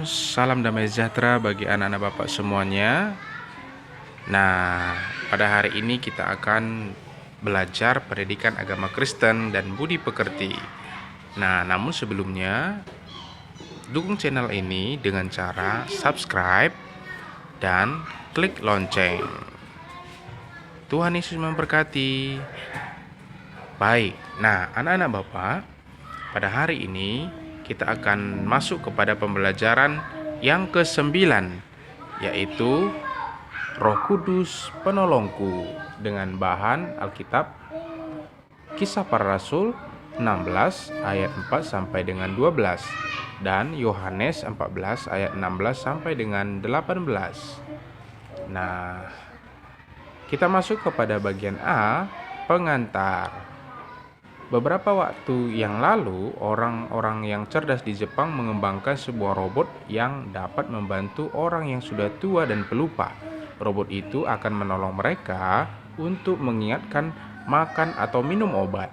salam damai sejahtera bagi anak-anak Bapak semuanya. Nah, pada hari ini kita akan belajar pendidikan agama Kristen dan budi pekerti. Nah, namun sebelumnya, dukung channel ini dengan cara subscribe dan klik lonceng. Tuhan Yesus memberkati. Baik, nah anak-anak Bapak, pada hari ini kita akan masuk kepada pembelajaran yang ke-9, yaitu Roh Kudus Penolongku, dengan bahan Alkitab Kisah Para Rasul 16 ayat 4 sampai dengan 12 dan Yohanes 14 ayat 16 sampai dengan 18. Nah, kita masuk kepada bagian A, pengantar. Beberapa waktu yang lalu, orang-orang yang cerdas di Jepang mengembangkan sebuah robot yang dapat membantu orang yang sudah tua dan pelupa. Robot itu akan menolong mereka untuk mengingatkan makan atau minum obat.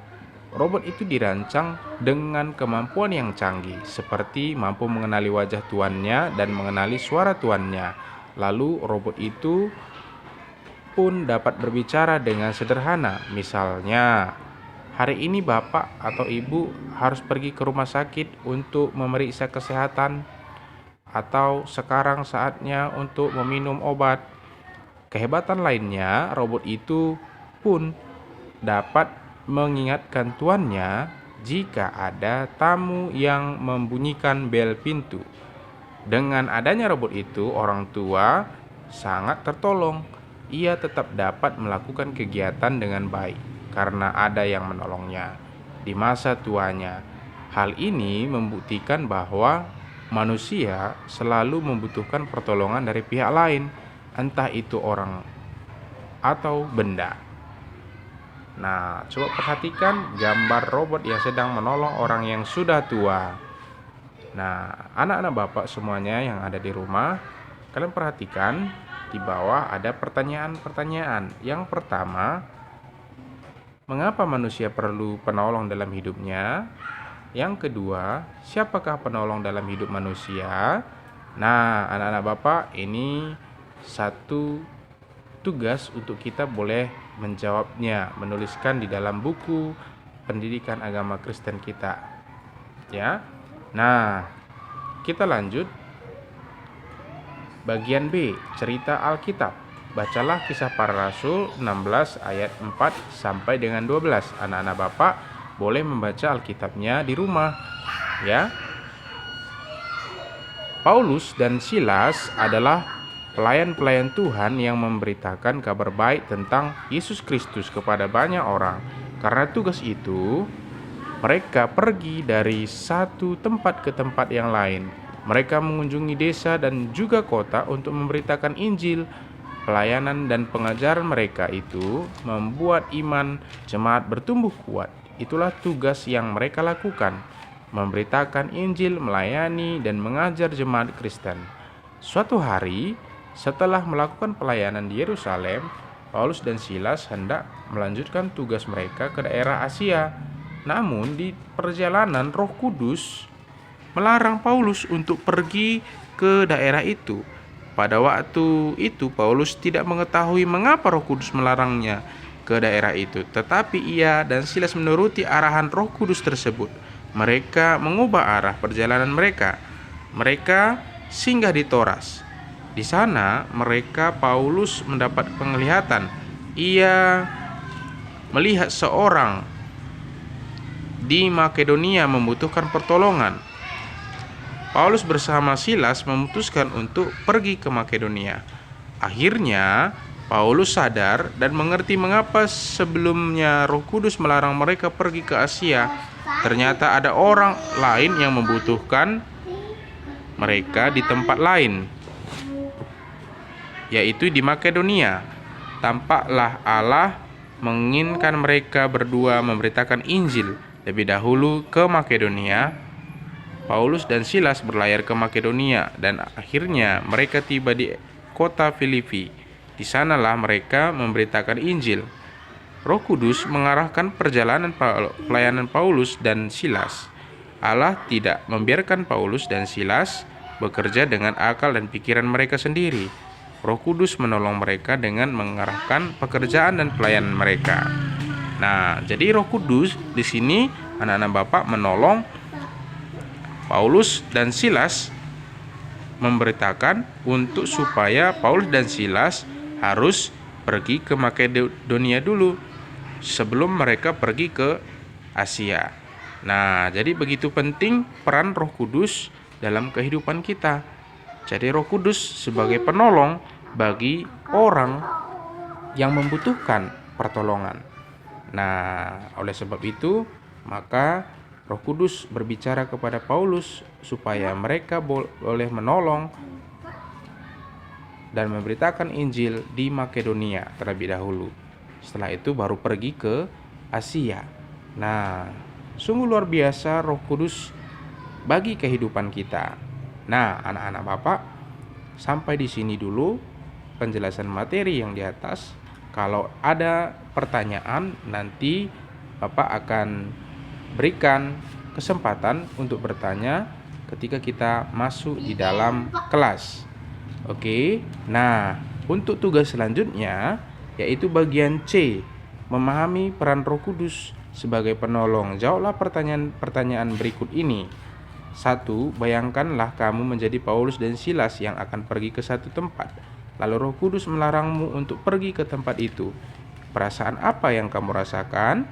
Robot itu dirancang dengan kemampuan yang canggih, seperti mampu mengenali wajah tuannya dan mengenali suara tuannya. Lalu robot itu pun dapat berbicara dengan sederhana, misalnya, "Hari ini Bapak atau Ibu harus pergi ke rumah sakit untuk memeriksa kesehatan," atau "Sekarang saatnya untuk meminum obat." Kehebatan lainnya, robot itu pun dapat mengingatkan tuannya jika ada tamu yang membunyikan bel pintu. Dengan adanya robot itu, orang tua sangat tertolong. Ia tetap dapat melakukan kegiatan dengan baik karena ada yang menolongnya di masa tuanya. Hal ini membuktikan bahwa manusia selalu membutuhkan pertolongan dari pihak lain, entah itu orang atau benda. Nah, coba perhatikan gambar robot yang sedang menolong orang yang sudah tua. Nah, anak-anak Bapak semuanya yang ada di rumah, kalian perhatikan di bawah ada pertanyaan-pertanyaan. Yang pertama, mengapa manusia perlu penolong dalam hidupnya? Yang kedua, siapakah penolong dalam hidup manusia? Nah, anak-anak Bapak, ini satu tugas untuk kita boleh menjawabnya, menuliskan di dalam buku pendidikan agama Kristen kita. Ya. Nah, kita lanjut. Bagian B, cerita Alkitab. Bacalah Kisah Para Rasul 16 ayat 4 sampai dengan 12. Anak-anak Bapak boleh membaca Alkitabnya di rumah, ya. Paulus dan Silas adalah pelayan-pelayan Tuhan yang memberitakan kabar baik tentang Yesus Kristus kepada banyak orang. Karena tugas itu, mereka pergi dari satu tempat ke tempat yang lain. Mereka mengunjungi desa dan juga kota untuk memberitakan Injil. Pelayanan dan pengajaran mereka itu membuat iman jemaat bertumbuh kuat. Itulah tugas yang mereka lakukan, memberitakan Injil, melayani, dan mengajar jemaat Kristen. Suatu hari, setelah melakukan pelayanan di Yerusalem, Paulus dan Silas hendak melanjutkan tugas mereka ke daerah Asia. Namun di perjalanan, Roh Kudus melarang Paulus untuk pergi ke daerah itu. Pada waktu itu Paulus tidak mengetahui mengapa Roh Kudus melarangnya ke daerah itu, tetapi ia dan Silas menuruti arahan Roh Kudus tersebut. Mereka mengubah arah perjalanan mereka. Mereka singgah di Toras. Di sana Paulus mendapat penglihatan. Ia melihat seorang di Makedonia membutuhkan pertolongan. Paulus bersama Silas memutuskan untuk pergi ke Makedonia. Akhirnya Paulus sadar dan mengerti mengapa sebelumnya Roh Kudus melarang mereka pergi ke Asia. Ternyata ada orang lain yang membutuhkan mereka di tempat lain, yaitu di Makedonia. Tampaklah Allah menginginkan mereka berdua memberitakan Injil lebih dahulu ke Makedonia. Paulus dan Silas berlayar ke Makedonia dan akhirnya mereka tiba di kota Filipi. Di sanalah mereka memberitakan Injil. Roh Kudus mengarahkan perjalanan pelayanan Paulus dan Silas. Allah tidak membiarkan Paulus dan Silas bekerja dengan akal dan pikiran mereka sendiri. Roh Kudus menolong mereka dengan mengarahkan pekerjaan dan pelayanan mereka. Nah, jadi Roh Kudus di sini anak-anak Bapak menolong Paulus dan Silas, memberitakan untuk supaya Paulus dan Silas harus pergi ke Makedonia dulu sebelum mereka pergi ke Asia. Nah, jadi begitu penting peran Roh Kudus dalam kehidupan kita. Jadi Roh Kudus sebagai penolong bagi orang yang membutuhkan pertolongan. Nah, oleh sebab itu, maka Roh Kudus berbicara kepada Paulus supaya mereka boleh menolong dan memberitakan Injil di Makedonia terlebih dahulu. Setelah itu baru pergi ke Asia. Nah, sungguh luar biasa Roh Kudus bagi kehidupan kita. Nah, anak-anak Bapak, sampai di sini dulu penjelasan materi yang di atas. Kalau ada pertanyaan, nanti Bapak akan berikan kesempatan untuk bertanya ketika kita masuk di dalam kelas. Oke. Nah, untuk tugas selanjutnya yaitu bagian C, memahami peran Roh Kudus sebagai penolong. Jawablah pertanyaan berikut ini. 1. Bayangkanlah kamu menjadi Paulus dan Silas yang akan pergi ke satu tempat. Lalu Roh Kudus melarangmu untuk pergi ke tempat itu. Perasaan apa yang kamu rasakan?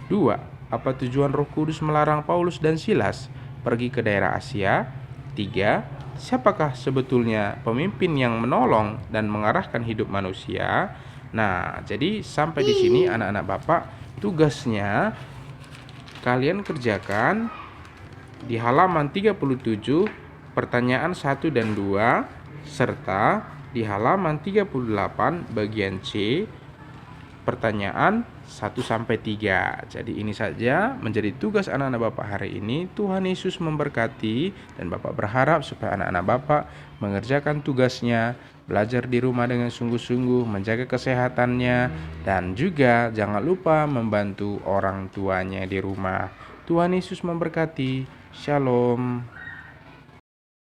2. Apa tujuan Roh Kudus melarang Paulus dan Silas pergi ke daerah Asia? 3. Siapakah sebetulnya pemimpin yang menolong dan mengarahkan hidup manusia? Nah, jadi sampai di sini anak-anak Bapak, tugasnya kalian kerjakan di halaman 37 pertanyaan 1 dan 2 serta di halaman 38 bagian C pertanyaan 1-3. Jadi ini saja menjadi tugas anak-anak Bapak hari ini. Tuhan Yesus memberkati, dan Bapak berharap supaya anak-anak Bapak mengerjakan tugasnya, belajar di rumah dengan sungguh-sungguh, menjaga kesehatannya, dan juga jangan lupa membantu orang tuanya di rumah. Tuhan Yesus memberkati. Shalom.